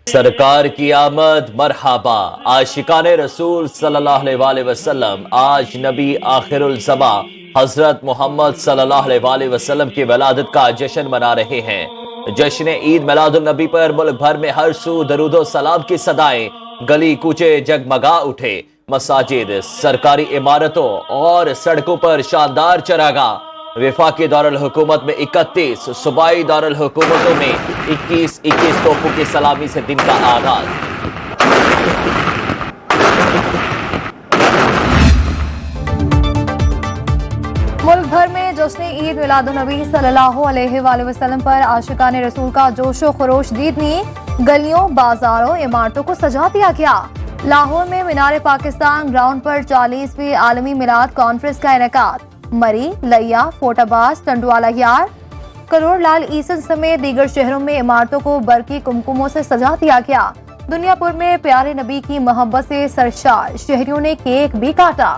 सरकार की आमद मरहबा। आशिकाने रसूल सल्लल्लाहु अलैहि वसल्लम आज नबी आखिरुल ज़मा हजरत मोहम्मद सल्लल्लाहु अलैहि वसल्लम की विलादत का जश्न मना रहे हैं। जश्न ईद मिलादुन नबी पर मुल्क भर में हर सू दरूदो सलाम की सदाएं, गली कूचे जगमगा उठे। मसाजिद, सरकारी इमारतों और सड़कों पर शानदार चरागा। वफाकी दारुल हुकूमत में 31, सूबाई दारुल हुकूमतों में 21 तोपों की सलामी से दिन का आगाज। मुल्क भर में जश्न ईद मिलादुन नबी सल्लल्लाहु अलैहि वसल्लम पर आशिकाने रसूल का जोशो खरोश दीदनी। गलियों, बाजारों, इमारतों को सजा दिया गया। लाहौर में मीनार पाकिस्तान ग्राउंड पर 40वीं आलमी मिलाद कॉन्फ्रेंस का इनेकाद। मरी, लिया, फोटाबाज, टंडवाला यार, करोड़ लाल ईसन समेत दीगर शहरों में इमारतों को बरकी कुमकुमों से सजा दिया गया। दुनियापुर में प्यारे नबी की मोहब्बत से सरशार शहरियों ने केक भी काटा।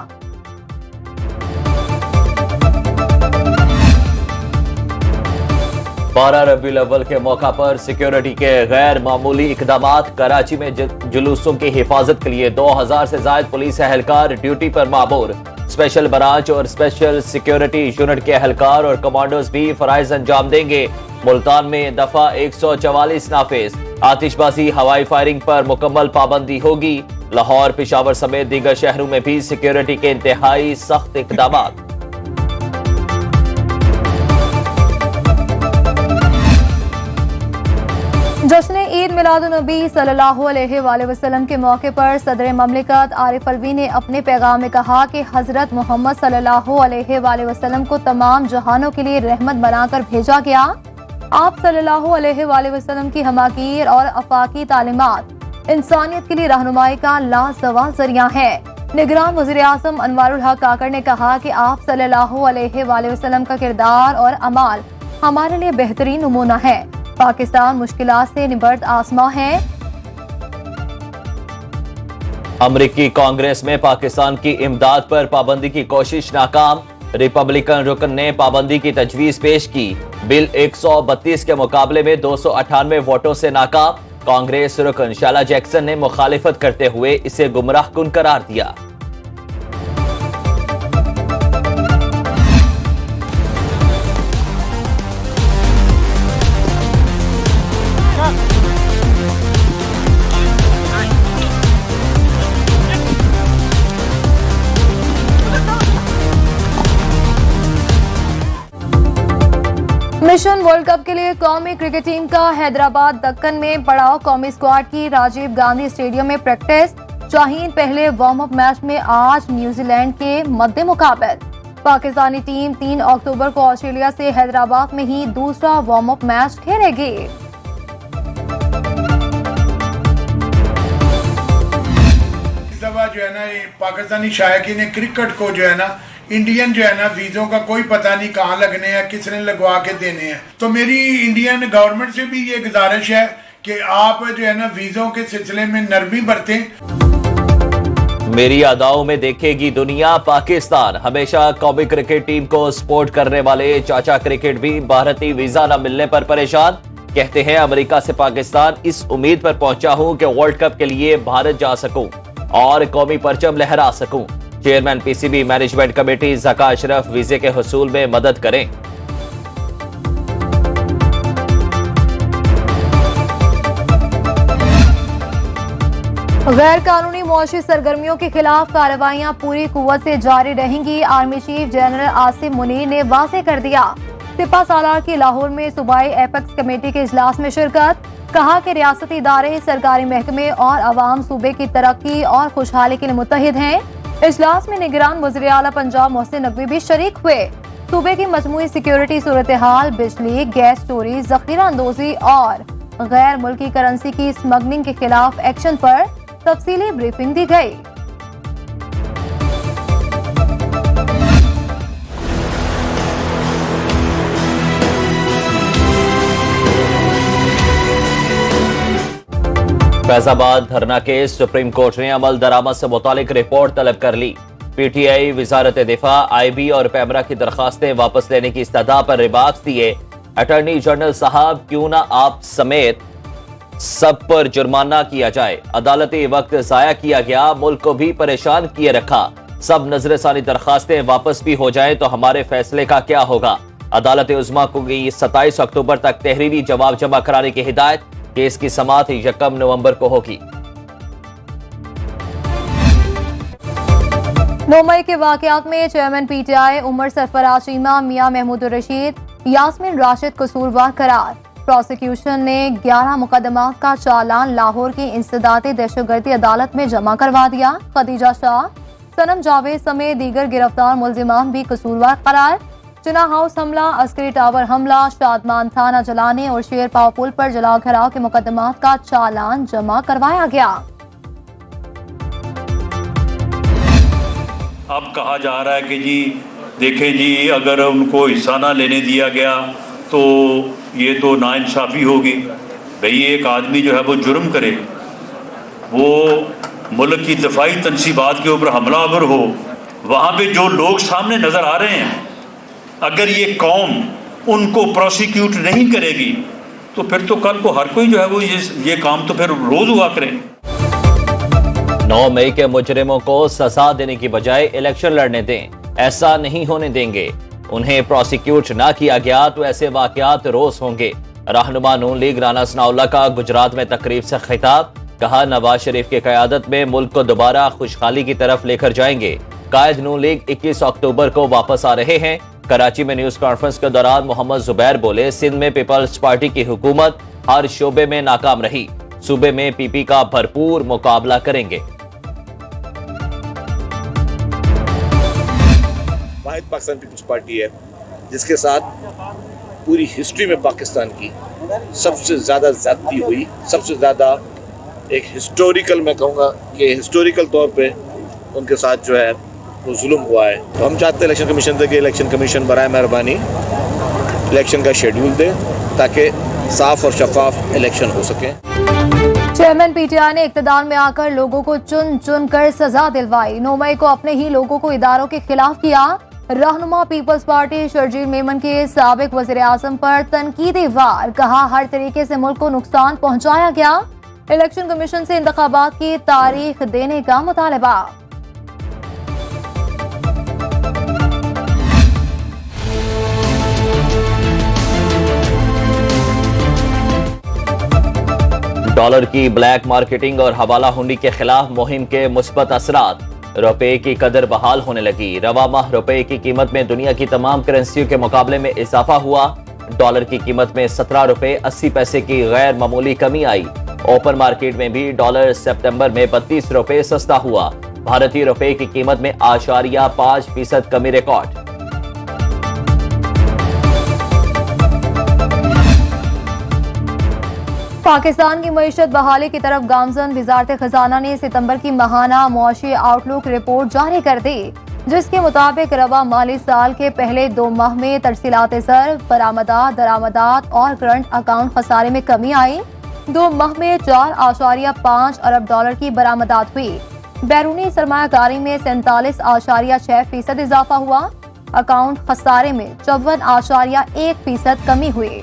12 रबीउल अव्वल के मौका पर सिक्योरिटी के गैर मामूली इकदामात। कराची में जुलूसों की हिफाजत के लिए 2000 से ज्यादा पुलिस एहलकार ड्यूटी पर मामूर। स्पेशल ब्रांच और स्पेशल सिक्योरिटी यूनिट के एहलकार और कमांडोज भी फराइज अंजाम देंगे। मुल्तान में दफा 144 नाफिज। आतिशबाजी, हवाई फायरिंग पर मुकम्मल पाबंदी होगी। लाहौर, पेशावर समेत दीगर शहरों में भी सिक्योरिटी के इंतहाई सख्त इकदामात। जश्न ईद मिलादुन नबी सल्लल्लाहु अलैहि वसल्लम के मौके पर सदर ममलिकत आरिफ अलवी ने अपने पैगाम में कहा कि हजरत मोहम्मद सल्लल्लाहु अलैहि वसल्लम को तमाम जहानों के लिए रहमत बनाकर भेजा गया। आप सल्लल्लाहु अलैहि वसल्लम की हमाकीर और अफाकी तालीमात इंसानियत के लिए रहनुमाई का लाजवाब जरिया है। निगरान वज़ीर आज़म अनवारुल हक काकड़ ने कहा कि आप सल्लल्लाहु अलैहि वसल्लम का किरदार और अमाल हमारे लिए बेहतरीन नमूना है। पाकिस्तान मुश्किलात से निबर्द आसमां है। अमरीकी कांग्रेस में पाकिस्तान की इमदाद पर पाबंदी की कोशिश नाकाम। रिपब्लिकन रुकन ने पाबंदी की तजवीज पेश की। बिल 132 के मुकाबले में 298 वोटों से नाकाम। कांग्रेस रुकन शाला जैक्सन ने मुखालिफत करते हुए इसे गुमराहकुन करार दिया। मिशन वर्ल्ड कप के लिए कौमी क्रिकेट टीम का हैदराबाद दक्कन में पड़ाव। कौमी स्क्वाड की राजीव गांधी स्टेडियम में प्रैक्टिस। शाहीन पहले वार्म अप मैच में आज न्यूजीलैंड के मद्दे मुकाबले। पाकिस्तानी टीम 3 अक्टूबर को ऑस्ट्रेलिया से हैदराबाद में ही दूसरा वार्म अप मैच खेलेगी। इस दफा जो है ना पाकिस्तानी शायकीन क्रिकेट को जो है ना इंडियन जो है ना वीजों का कोई पता नहीं कहाँ लगने हैं, किसने लगवा के देने हैं। तो मेरी इंडियन गवर्नमेंट से भी ये गुजारिश है कि आप जो है ना वीजों के सिलसिले में नरमी बरतें। मेरी अदाओं में देखेगी दुनिया। पाकिस्तान हमेशा कौमी क्रिकेट टीम को सपोर्ट करने वाले चाचा क्रिकेट भी भारतीय वीजा न मिलने पर परेशान। कहते हैं अमेरिका से पाकिस्तान इस उम्मीद पर पहुंचा हूं कि वर्ल्ड कप के लिए भारत जा सकूं और कौमी परचम लहरा सकूं। Chairman PCB management committee Zaka Ashraf वीजे के हुसूल में मदद करें। गैर कानूनी मुआशी सरगर्मियों के खिलाफ कार्रवाइयां पूरी कुव्वत से जारी रहेंगी। Army chief general Asim Munir ने वाज़ेह कर दिया। सिपा सालार की लाहौर में सूबाई एपेक्स कमेटी के इजलास में शिरकत। कहा कि रियासती इदारे, सरकारी महकमे और अवाम सूबे की तरक्की और खुशहाली के लिए मुत्तहिद हैं। इजलास में निगरान वज़ीर आला पंजाब मोहसिन नकवी भी शरीक हुए। सूबे की मजमूई सिक्योरिटी सूरत हाल, बिजली, गैस चोरी, जखीरा अंदोजी और गैर मुल्की करेंसी की स्मगलिंग के खिलाफ एक्शन पर तफसीली ब्रीफिंग दी गई। फैजाबाद धरना केस सुप्रीम कोर्ट ने अमल दरामद से मुतालिक रिपोर्ट तलब कर ली। पीटीआई, वजारत दिफा, आईबी और पैमरा की दरखास्तें वापस लेने की इस्तदा पर रिबाक्स दिए। अटॉर्नी जनरल साहब क्यों ना आप समेत सब पर जुर्माना किया जाए। अदालती वक्त जाया किया गया, मुल्क को भी परेशान किए रखा। सब नजरसानी दरखास्तें वापस भी हो जाएं तो हमारे फैसले का क्या होगा। अदालत उज़्मा को 27 अक्टूबर तक तहरीरी जवाब जमा कराने की हिदायत। केस की समाअत 1 नवंबर को होगी। 9 मई के वाकयात में चेयरमैन पीटीआई उमर सरफराज चीमा, मियां महमूद रशीद, यास्मीन राशिद कसूरवार करार। प्रोसिक्यूशन ने 11 मुकदमात का चालान लाहौर की इंसदादी दहशतगर्दी अदालत में जमा करवा दिया। खदीजा शाह, सनम जावेद समेत दीगर गिरफ्तार मुल्जिमान भी कसूरवार करार। जिना हाउस हमला, अस्करी टावर हमला, शादमान थाना जलाने और शेर पाव पुल पर जलाओ घराव के मुकदमात का चालान जमा करवाया गया। अब कहा जा रहा है कि जी देखें जी, अगर उनको हिस्सा ना लेने दिया गया तो ये तो नाइंसाफ़ी होगी। भाई एक आदमी जो है वो जुर्म करे, वो मुल्क की दफाई तनसीबात के ऊपर हमलावर हो, वहाँ पे जो लोग सामने नज़र आ रहे हैं, अगर ये कौम उनको प्रोसिक्यूट नहीं करेगी तो फिर तो कल को हर कोई जो है वो ये काम तो फिर रोज़ हुआ करे। 9 मई के मुजरिमों को सजा देने की बजाय इलेक्शन लड़ने दें, ऐसा नहीं होने देंगे। उन्हें प्रोसिक्यूट ना किया गया तो ऐसे वाकयात रोज होंगे। रहनुमा नून लीग राना सनाउल्लाह का गुजरात में तकरीब से खिताब, कहा नवाज शरीफ की क़यादत में मुल्क को दोबारा खुशहाली की तरफ लेकर जाएंगे। कायद नून लीग 21 अक्टूबर को वापस आ रहे हैं। कराची में न्यूज कॉन्फ्रेंस के दौरान मोहम्मद जुबैर बोले, सिंध में पीपल्स पार्टी की हुकूमत हर शोबे में नाकाम रही, सूबे में पीपी का भरपूर मुकाबला करेंगे। वाहिद पाकिस्तान पीपल्स पार्टी है जिसके साथ पूरी हिस्ट्री में पाकिस्तान की सबसे ज़्यादा ज़्यादती हुई, सबसे ज़्यादा एक हिस्टोरिकल, मैं कहूँगा कि हिस्टोरिकल तौर पे उनके साथ जो है वो जुल्म हुआ है। तो हम चाहते हैं इलेक्शन कमीशन से कि इलेक्शन कमीशन बराए मेहरबानी इलेक्शन का शेड्यूल दे ताकि साफ और शफाफ इलेक्शन हो सके। चेयरमैन पीटीआई ने इक़्तिदार में आकर लोगों को चुन चुन कर सजा दिलवाई। 9 मई को अपने ही लोगों को इदारों के खिलाफ किया। रहनुमा पीपल्स पार्टी शर्जील मेमन के साबिक वज़ीर आज़म पर तनकीदी वार, कहा हर तरीके से मुल्क को नुकसान पहुंचाया गया। इलेक्शन कमीशन से इंतखाबात की तारीख देने का मुतालबा। डॉलर की ब्लैक मार्केटिंग और हवाला हुंडी के खिलाफ मुहिम के मुस्बत असरात। रुपए की कदर बहाल होने लगी। रवा माह रुपए की कीमत में दुनिया की तमाम करेंसियों के मुकाबले में इजाफा हुआ। डॉलर की कीमत में 17 रुपए 80 पैसे की गैर मामूली कमी आई। ओपन मार्केट में भी डॉलर सितंबर में 32 रुपए सस्ता हुआ। भारतीय रुपए की कीमत में 8.5% कमी रिकॉर्ड। पाकिस्तान की मईशत बहाली की तरफ गामजन। वजारत खजाना ने सितंबर की माहाना मुआशी आउटलुक रिपोर्ट जारी कर दी, जिसके मुताबिक रवा माली साल के पहले 2 माह में तरसीलात ज़र, बरामदात, दरामदात और करंट अकाउंट खसारे में कमी आई। 2 माह में 4.5 अरब डॉलर की बरामदात हुई। बैरूनी सरमायाकारी में 47.6% इजाफा हुआ। अकाउंट खसारे में 54.1% कमी हुई।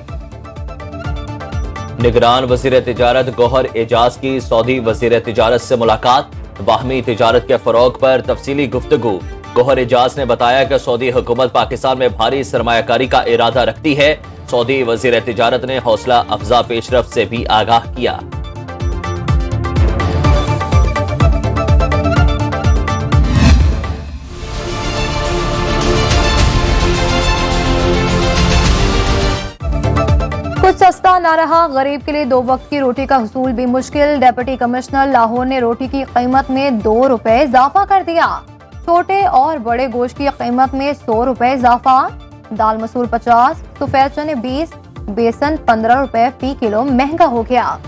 निगरान वजीर तिजारत गौहर एजाज की सऊदी वजीर तिजारत से मुलाकात। बाहमी तिजारत के फरोग पर तफसीली गुफ्तगू। गौहर एजाज ने बताया कि सऊदी हुकूमत पाकिस्तान में भारी सरमायाकारी का इरादा रखती है। सऊदी वजीर तिजारत ने हौसला अफजा पेशरफ से भी आगाह किया। कुछ सस्ता ना रहा, गरीब के लिए 2 वक्त की रोटी का हुसूल भी मुश्किल। डिप्टी कमिश्नर लाहौर ने रोटी की कीमत में 2 रुपए इजाफा कर दिया। छोटे और बड़े गोश्त की कीमत में 100 रुपए इजाफा। दाल मसूर 50, सफेद चने 20, बेसन 15 रुपए फी किलो महंगा हो गया।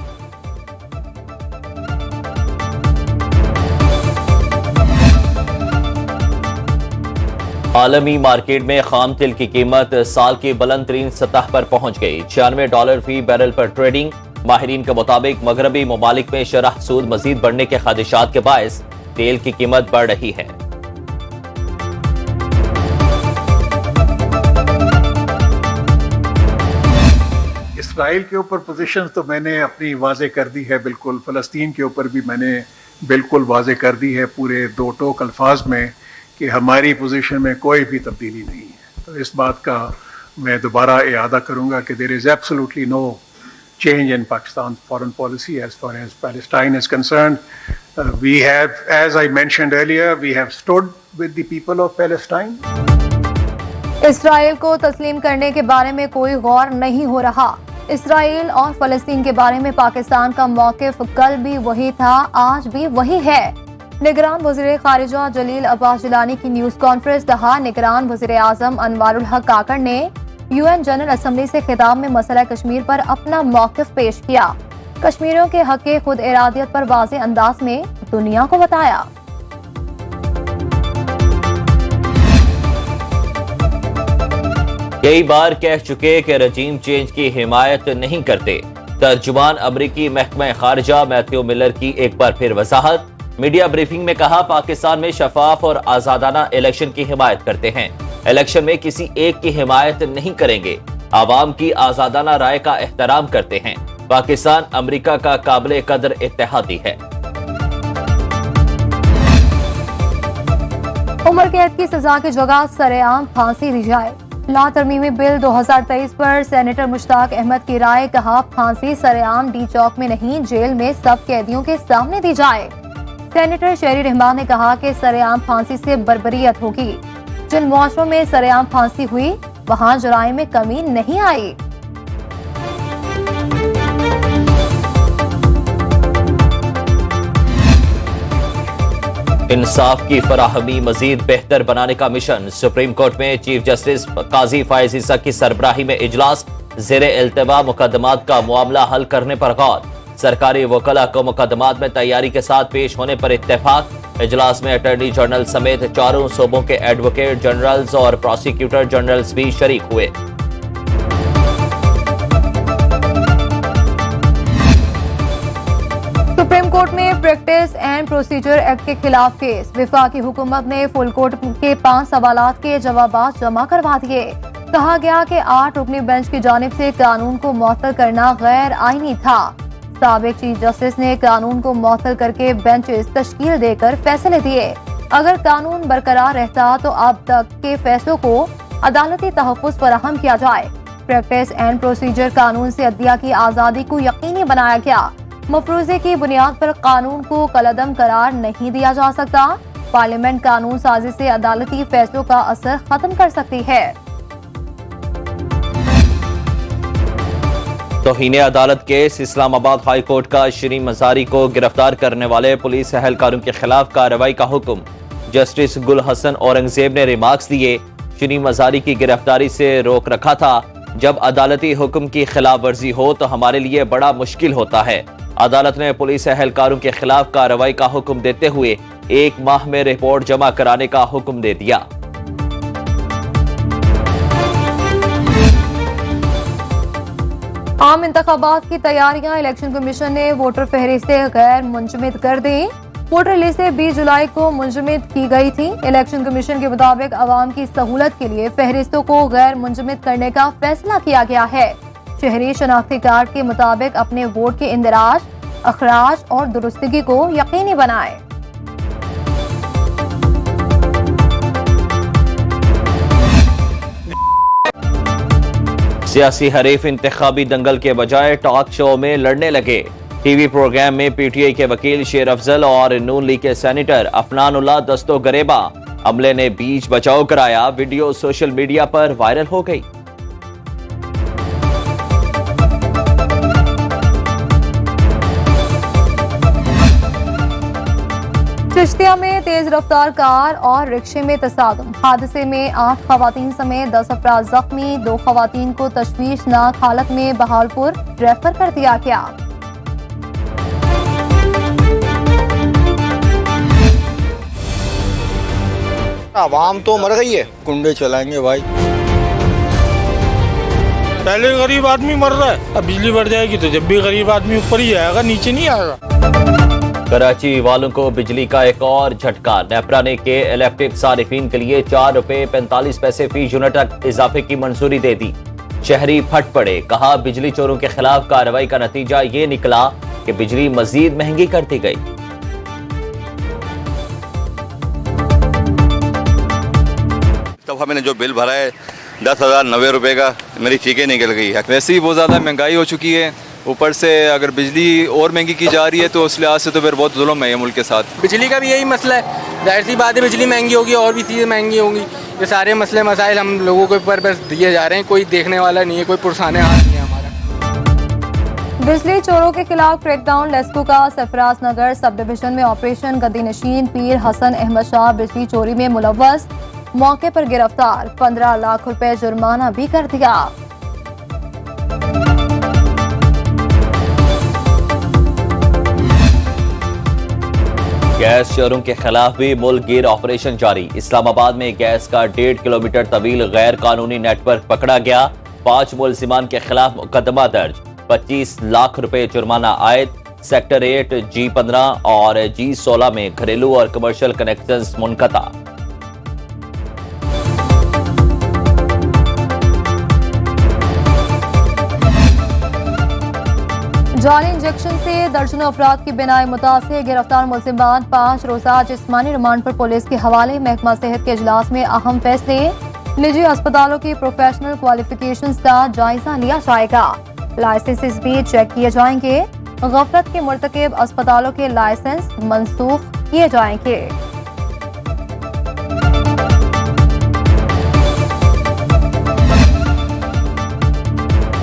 आलमी मार्केट में खाम तेल की कीमत साल की बुलंद तरीन सतह पर पहुंच गई। $96 फी बैरल पर ट्रेडिंग। माहिरीन के मुताबिक मगरबी ममालिक में शरह सूद मजीद बढ़ने के खदशात के बायस तेल की कीमत बढ़ रही है। इस इसराइल के ऊपर पोजीशन तो मैंने अपनी वाजे कर दी है बिल्कुल, फ़लस्तीन के ऊपर भी मैंने बिल्कुल वाजे कर दी है पूरे दो टोक अल्फाज में कि हमारी पोजीशन में कोई भी तब्दीली नहीं है। तो इस बात का मैं दोबारा इआदा करूँगा कि there is absolutely no change in Pakistan's foreign policy as far as Palestine is concerned. We have, as I mentioned earlier, we have stood with the people of Palestine. Israel को तस्लीम करने के बारे में कोई गौर नहीं हो रहा। इसराइल और फलस्तीन के बारे में पाकिस्तान का मौक़िफ़ कल भी वही था, आज भी वही है। निगरान वज़ीर ख़ारिजा जलील अब्बास जिलानी की न्यूज़ कॉन्फ्रेंस दहा निगरान वज़ीर आज़म अनवारुल हक काकड़ ने UN जनरल असम्बली से खिताब में मसला कश्मीर पर अपना मौक़िफ़ पेश किया। कश्मीरियों के हक़ खुद इरादियत पर वाज़ेह अंदाज में दुनिया को बताया। कई बार कह चुके कि रजीम चेंज की हिमायत नहीं करते। तर्जुमान अमरीकी महकमा खारजा मैथ्यू मिलर की एक बार फिर वजाहत। मीडिया ब्रीफिंग में कहा, पाकिस्तान में शफाफ और आजादाना इलेक्शन की हिमायत करते हैं। इलेक्शन में किसी एक की हिमायत नहीं करेंगे। आवाम की आजादाना राय का एहतराम करते हैं। पाकिस्तान अमेरिका का काबिल कदर इत्तेहादी है। उम्र कैद की सजा की जगह सरेआम फांसी दी जाए। लॉ तरमीमी बिल 2023 पर सेनेटर मुश्ताक अहमद की राय, कहा फांसी सरेआम डी चौक में नहीं, जेल में सब कैदियों के सामने दी जाए। सेनेटर शहरी रहमान ने कहा कि सरेआम फांसी से बर्बरियत होगी। जिन मुआशरों में सरेआम फांसी हुई वहां जुराइम में कमी नहीं आई। इंसाफ की फराहमी मजीद बेहतर बनाने का मिशन। सुप्रीम कोर्ट में चीफ जस्टिस काजी फायज ईसा की सरबराही में इजलास। ज़ेरे इल्तिवा मुकदमात का मामला हल करने पर गौर। सरकारी वकला को मुकदमात में तैयारी के साथ पेश होने पर इत्तेफाक। इजलास में अटॉर्नी जनरल समेत चारों सूबों के एडवोकेट जनरल्स और प्रोसिक्यूटर जनरल्स भी शरीक हुए। सुप्रीम कोर्ट में प्रैक्टिस एंड प्रोसीजर एक्ट के खिलाफ केस। वफाकी हुकूमत ने फुल कोर्ट के 5 सवालात के जवाबात जमा करवा दिए। कहा गया कि 8 रुकनी बेंच की जानिब से कानून को मुअत्तल करना गैर आईनी था। साबिक चीफ जस्टिस ने कानून को मुअत्तल करके बेंचेस तश्कील देकर फैसले दिए। अगर कानून बरकरार रहता तो अब तक के फैसलों को अदालती तहफ़्फ़ुज़ फराहम किया जाए। प्रैक्टिस एंड प्रोसीजर कानून से अदलिया की आज़ादी को यकीनी बनाया गया। मफरूज़े की बुनियाद पर कानून को कलअदम करार नहीं दिया जा सकता। पार्लियामेंट कानून साजी से अदालती फैसलों का असर खत्म कर सकती है। तौहीन अदालत केस। इस्लामाबाद हाई कोर्ट का शरीन मजारी को गिरफ्तार करने वाले पुलिस एहलकारों के खिलाफ कार्रवाई का हुक्म। जस्टिस गुल हसन औरंगजेब ने रिमार्क्स दिए, शरीन मजारी की गिरफ्तारी से रोक रखा था। जब अदालती हुक्म की खिलाफ वर्जी हो तो हमारे लिए बड़ा मुश्किल होता है। अदालत ने पुलिस एहलकारों के खिलाफ कार्रवाई का हुक्म देते हुए 1 माह में रिपोर्ट जमा कराने का हुक्म दे दिया। आम इंतखाबात की तैयारियां। इलेक्शन कमीशन ने वोटर फहरिस्तें गैर मुंजमद कर दी। वोटर लिस्टें 20 जुलाई को मुंजमद की गई थी। इलेक्शन कमीशन के मुताबिक आवाम की सहूलत के लिए फहरिस्तों को गैर मुंजमद करने का फैसला किया गया है। शहरी शनाख्ती कार्ड के मुताबिक अपने वोट के इंदराज, अखराज और दुरुस्तगी को यकीनी बनाएं। सियासी हरीफ इंतखाबी दंगल के बजाय टॉक शो में लड़ने लगे। टीवी प्रोग्राम में पीटीआई के वकील शेर अफजल और नून लीग के सेनेटर अफनानुल्लाह दस्तो गरेबा अमले ने बीच बचाव कराया। वीडियो सोशल मीडिया पर वायरल हो गई। चिश्तिया में तेज रफ्तार कार और रिक्शे में तसादुम। हादसे में 8 खवातीन समेत 10 अफराद जख्मी। 2 खवातीन को तशवीशनाक हालत में बहावलपुर रेफर कर दिया गया। आवाम तो मर गई है, कुंडे चलाएंगे भाई। पहले गरीब आदमी मर रहा है, अब बिजली बढ़ जाएगी तो जब भी गरीब आदमी ऊपर ही आएगा, नीचे नहीं आएगा। कराची वालों को बिजली का एक और झटका। नेपरा ने के इलेक्ट्रिक सारिफीन के लिए ₹4.45 फी यूनिट तक इजाफे की मंजूरी दे दी। शहरी फट पड़े। कहा बिजली चोरों के खिलाफ कार्रवाई का नतीजा ये निकला कि बिजली मजीद महंगी करती गई। दफा मैंने जो बिल भरा है 10,090 रुपए का, मेरी चीखें निकल गई है। वैसे ही बहुत ज़्यादा महंगाई हो चुकी है, ऊपर से अगर बिजली और महंगी की जा रही है तो उस लिहाज से तो फिर बहुत जुल्म है ये मुल्क के साथ। बिजली का भी यही मसला है, जाहिर सी बात है बिजली महंगी होगी और भी चीज़ें महंगी होंगी। ये सारे मसले मसाइल हम लोगों के ऊपर बस दिए जा रहे हैं, कोई देखने वाला नहीं है, कोई पुरसाने हाथ नहीं है हमारा। बिजली चोरों के खिलाफ क्रैकडाउन। लेस्को का सरफराज नगर सब डिवीजन में ऑपरेशन। गद्दी नशीन पीर हसन अहमद शाह बिजली चोरी में मुलव्वस, मौके पर गिरफ्तार। 15 लाख रुपए जुर्माना भी कर दिया। गैस चोरों के खिलाफ भी मुल्क गिर ऑपरेशन जारी। इस्लामाबाद में गैस का 1.5 किलोमीटर तवील गैर कानूनी नेटवर्क पकड़ा गया। 5 मुलजिमान के खिलाफ मुकदमा दर्ज। 25 लाख रुपए जुर्माना आयद। सेक्टर 8, G15 और G16 में घरेलू और कमर्शियल कनेक्शंस मुनक़ता। जाली इंजेक्शन से दर्जनों अफराद की बिनाई मुतासिर। गिरफ्तार मुलजिमान 5 रोजा जिस्मानी रिमांड पर पुलिस के हवाले। महकमा सेहत के इजलास में अहम फैसले। निजी अस्पतालों की प्रोफेशनल क्वालिफिकेशंस का जायजा लिया जाएगा। लाइसेंसेस भी चेक किए जाएंगे। गफलत के मुर्तकिब अस्पतालों के लाइसेंस मंसूख किए जाएंगे।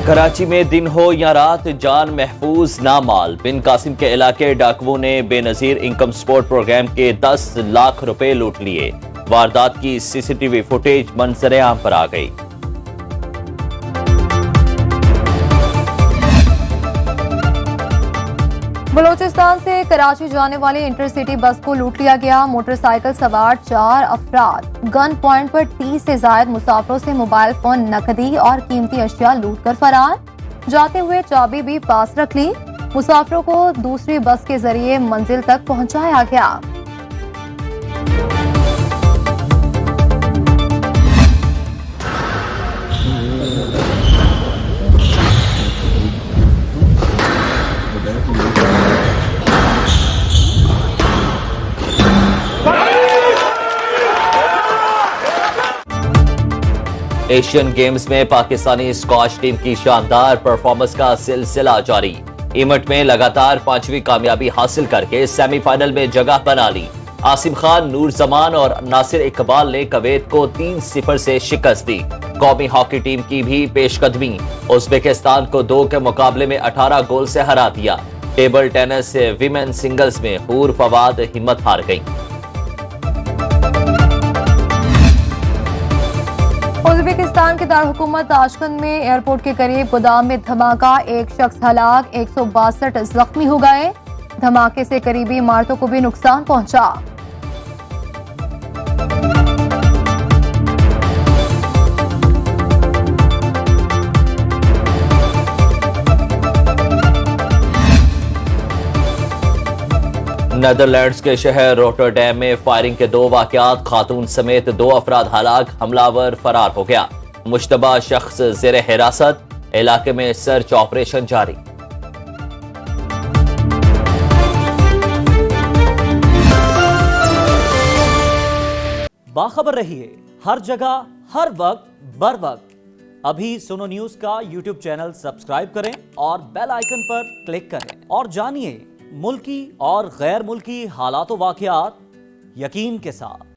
कराची में दिन हो या रात जान महफूज ना माल। बिन कासिम के इलाके डाकुओं ने बेनजीर इनकम सपोर्ट प्रोग्राम के 10 लाख रुपए लूट लिए। वारदात की सीसीटीवी फुटेज मंजर आम पर आ गई। बलूचिस्तान से कराची जाने वाली इंटरसिटी बस को लूट लिया गया। मोटरसाइकिल सवार 4 अफराद गन पॉइंट पर 30 से ज्यादा मुसाफिरों से मोबाइल फोन, नकदी और कीमती अशिया लूट कर फरार। जाते हुए चाबी भी पास रख ली। मुसाफिरों को दूसरी बस के जरिए मंजिल तक पहुंचाया गया। एशियन गेम्स में पाकिस्तानी स्क्वाश टीम की शानदार परफॉर्मेंस का सिलसिला जारी। इवेंट में लगातार 5वीं कामयाबी हासिल करके सेमीफाइनल में जगह बना ली। आसिम खान, नूर जमान और नासिर इकबाल ने कुवैत को 3-0 से शिकस्त दी। कौमी हॉकी टीम की भी पेशकदमी। उज्बेकिस्तान को 2 के मुकाबले में 18 गोल से हरा दिया। टेबल टेनिस विमेन सिंगल्स में हूर फवाद हिम्मत हार गई। उज्बेकिस्तान के दारहुकूमत ताशकंद में एयरपोर्ट के करीब गोदाम में धमाका। 1 शख्स हलाक, 162 जख्मी हो गए। धमाके से करीबी इमारतों को भी नुकसान पहुंचा। नेदरलैंड्स के शहर रोटरडैम में फायरिंग के 2 वाकयात। खातून समेत 2 अफराद हलाक, हमलावर फरार हो गया। मुश्तबा शख्स ज़ेर हिरासत। इलाके में सर्च ऑपरेशन जारी। बाखबर रहिए हर जगह हर वक्त बर वक्त। अभी सुनो न्यूज का यूट्यूब चैनल सब्सक्राइब करें और बेल आइकन पर क्लिक करें और जानिए मुल्की और गैर मुल्की हालात व वाक़यात यकीन के साथ।